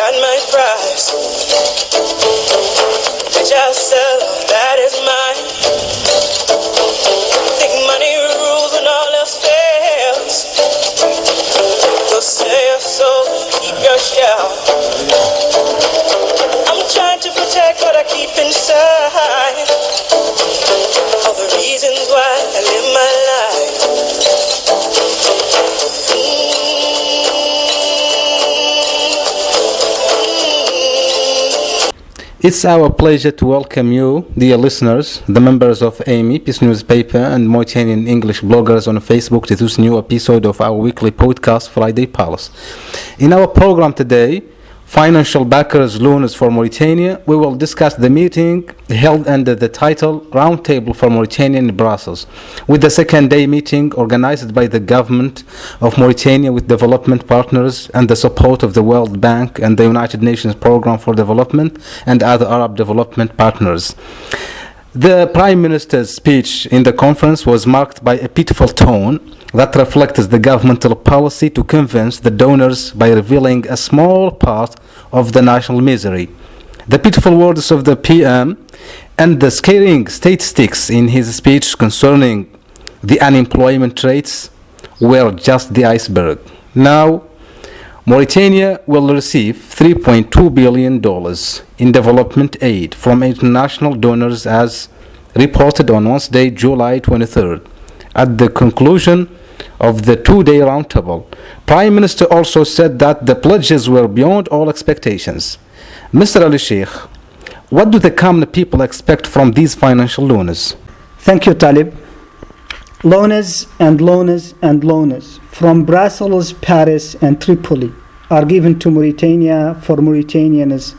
got my prize. Bitch, I'll sell all that is mine. Think money rules when all else fails. Go sell your soul, keep your shell. I'm trying to protect what I keep inside. All the reasons why I live my life. It's our pleasure to welcome you, dear listeners, the members of AMI, Peace Newspaper, and Mauritanian English bloggers on Facebook to this new episode of our weekly podcast, Friday Palace. In our program today, Financial Backers Loans for Mauritania, we will discuss the meeting held under the title Roundtable for Mauritania in Brussels, with the second day meeting organized by the government of Mauritania with development partners and the support of the World Bank and the United Nations Programme for Development and other Arab development partners. The Prime Minister's speech in the conference was marked by a pitiful tone that reflects the governmental policy to convince the donors by revealing a small part of the national misery. The pitiful words of the PM and the scaring statistics in his speech concerning the unemployment rates were just the iceberg. Now, Mauritania will receive $3.2 billion in development aid from international donors as reported on Wednesday, July 23rd. At the conclusion of the two-day roundtable, Prime Minister also said that the pledges were beyond all expectations. Mr. Ali Sheikh, what do the common people expect from these financial loans? Thank you, Talib. Loans and loans and loans from Brussels, Paris, and Tripoli are given to Mauritania for Mauritanians,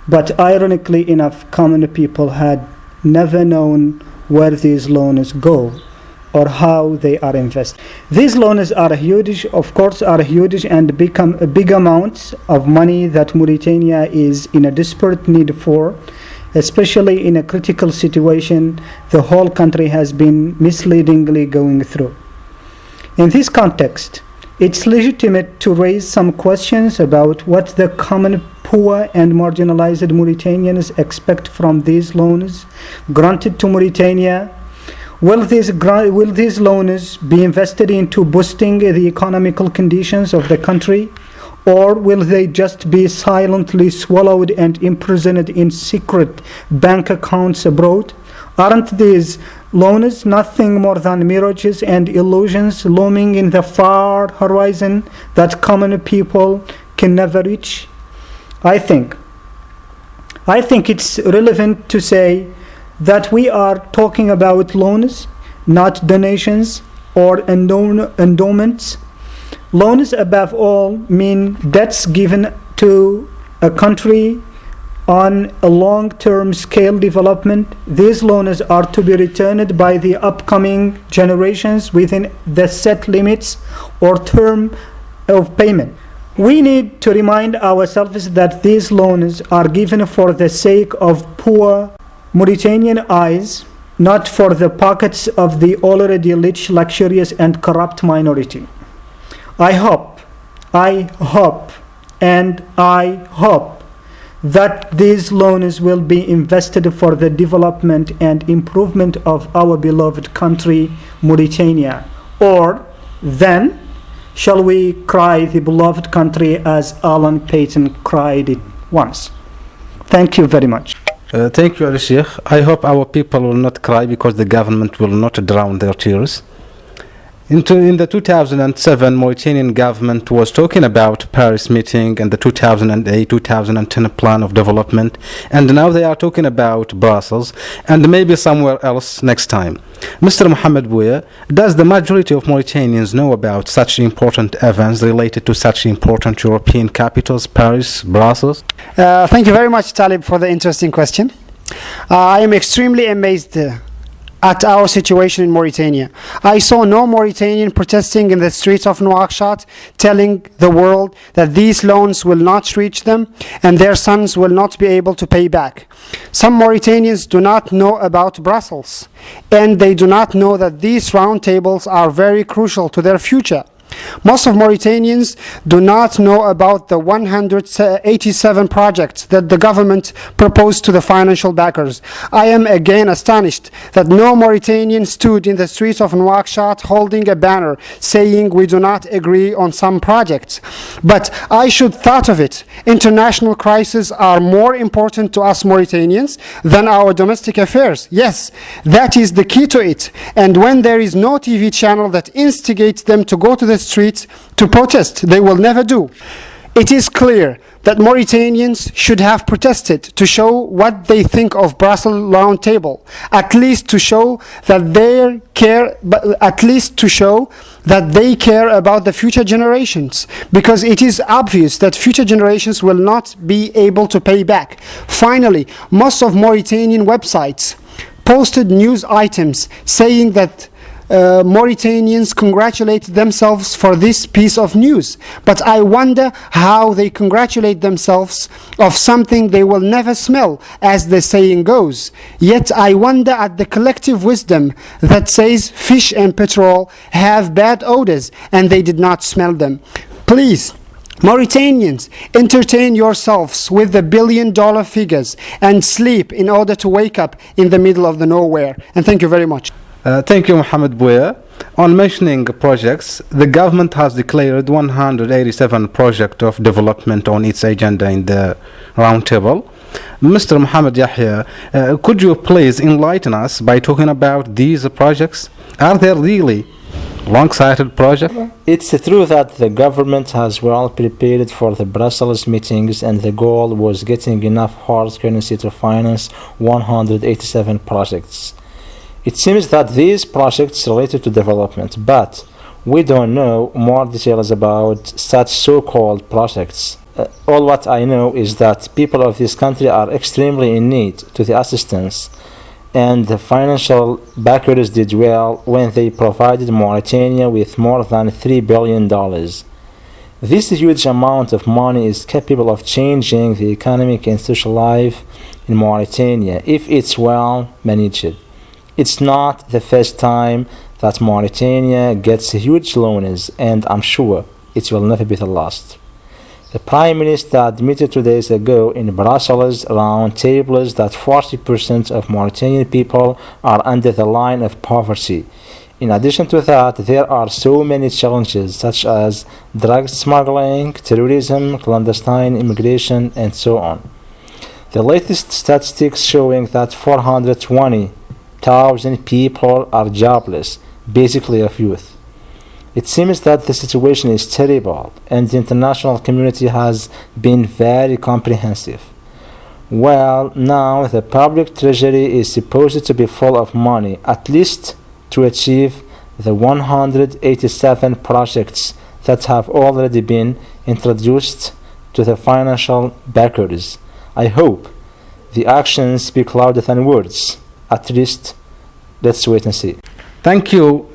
but ironically enough, common people had never known where these loans go or how they are invested. These loans are huge, and become big amounts of money that Mauritania is in a desperate need for, especially in a critical situation the whole country has been misleadingly going through. In this context, it's legitimate to raise some questions about what the common poor and marginalized Mauritanians expect from these loans granted to Mauritania. Will these loans be invested into boosting the economical conditions of the country, or will they just be silently swallowed and imprisoned in secret bank accounts abroad? Aren't these loans nothing more than mirages and illusions looming in the far horizon that common people can never reach? I think it's relevant to say that we are talking about loans, not donations or endowments. Loans, above all, mean debts given to a country on a long-term scale development. These loans are to be returned by the upcoming generations within the set limits or term of payment. We need to remind ourselves that these loans are given for the sake of poor Mauritanian eyes, not for the pockets of the already rich, luxurious, and corrupt minority. I hope that these loans will be invested for the development and improvement of our beloved country, Mauritania. Or then, shall we cry the beloved country as Alan Paton cried it once? Thank you very much. Thank you, Ali Sheikh. I hope our people will not cry because the government will not drown their tears. In the 2007, Mauritanian government was talking about Paris meeting and the 2008-2010 plan of development, and now they are talking about Brussels and maybe somewhere else next time. Mr. Mohamed Bouya, does the majority of Mauritanians know about such important events related to such important European capitals, Paris, Brussels? Thank you very much, Talib, for the interesting question. I am extremely amazed at our situation in Mauritania. I saw no Mauritanian protesting in the streets of Nouakchott, telling the world that these loans will not reach them and their sons will not be able to pay back. Some Mauritanians do not know about Brussels, and they do not know that these roundtables are very crucial to their future. Most of Mauritanians do not know about the 187 projects that the government proposed to the financial backers. I am again astonished that no Mauritanian stood in the streets of Nouakchott holding a banner saying we do not agree on some projects. But I should thought of it. International crises are more important to us Mauritanians than our domestic affairs. Yes, that is the key to it. And when there is no TV channel that instigates them to go to the streets to protest, they will never do. It is clear that Mauritanians should have protested to show what they think of Brussels Round Table, at least to show that they care about the future generations, because it is obvious that future generations will not be able to pay back. Finally, most of Mauritanian websites posted news items saying that Mauritanians congratulate themselves for this piece of news. But I wonder how they congratulate themselves of something they will never smell, as the saying goes. Yet I wonder at the collective wisdom that says fish and petrol have bad odors and they did not smell them. Please, Mauritanians, entertain yourselves with the billion-dollar figures and sleep in order to wake up in the middle of the nowhere. And thank you very much. Thank you, Mohamed Bouya. On mentioning projects, the government has declared 187 projects of development on its agenda in the roundtable. Mr. Mohamed Yahya, could you please enlighten us by talking about these projects? Are they really long-sighted projects? It's true that the government has well prepared for the Brussels meetings, and the goal was getting enough hard currency to finance 187 projects. It seems that these projects related to development, but we don't know more details about such so-called projects. All what I know is that people of this country are extremely in need to the assistance, and the financial backers did well when they provided Mauritania with more than $3 billion. This huge amount of money is capable of changing the economic and social life in Mauritania if it's well managed. It's not the first time that Mauritania gets huge loans, and I'm sure it will never be the last. The Prime Minister admitted 2 days ago in Brussels round tables that 40% of Mauritanian people are under the line of poverty. In addition to that, there are so many challenges such as drug smuggling, terrorism, clandestine immigration, and so on. The latest statistics showing that 420,000 people are jobless, basically of youth. It seems that the situation is terrible, and the international community has been very comprehensive. Well, now the public treasury is supposed to be full of money, at least to achieve the 187 projects that have already been introduced to the financial backers. I hope the actions speak louder than words. At least, let's wait and see. Thank you,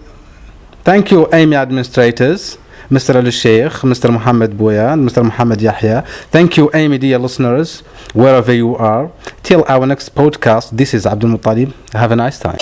AMI administrators, Mr. Ali Sheikh, Mr. Mohamed Bouya, and Mr. Mohamed Yahya. Thank you, AMI dear listeners, wherever you are. Till our next podcast, this is Abdul Muttalib. Have a nice time.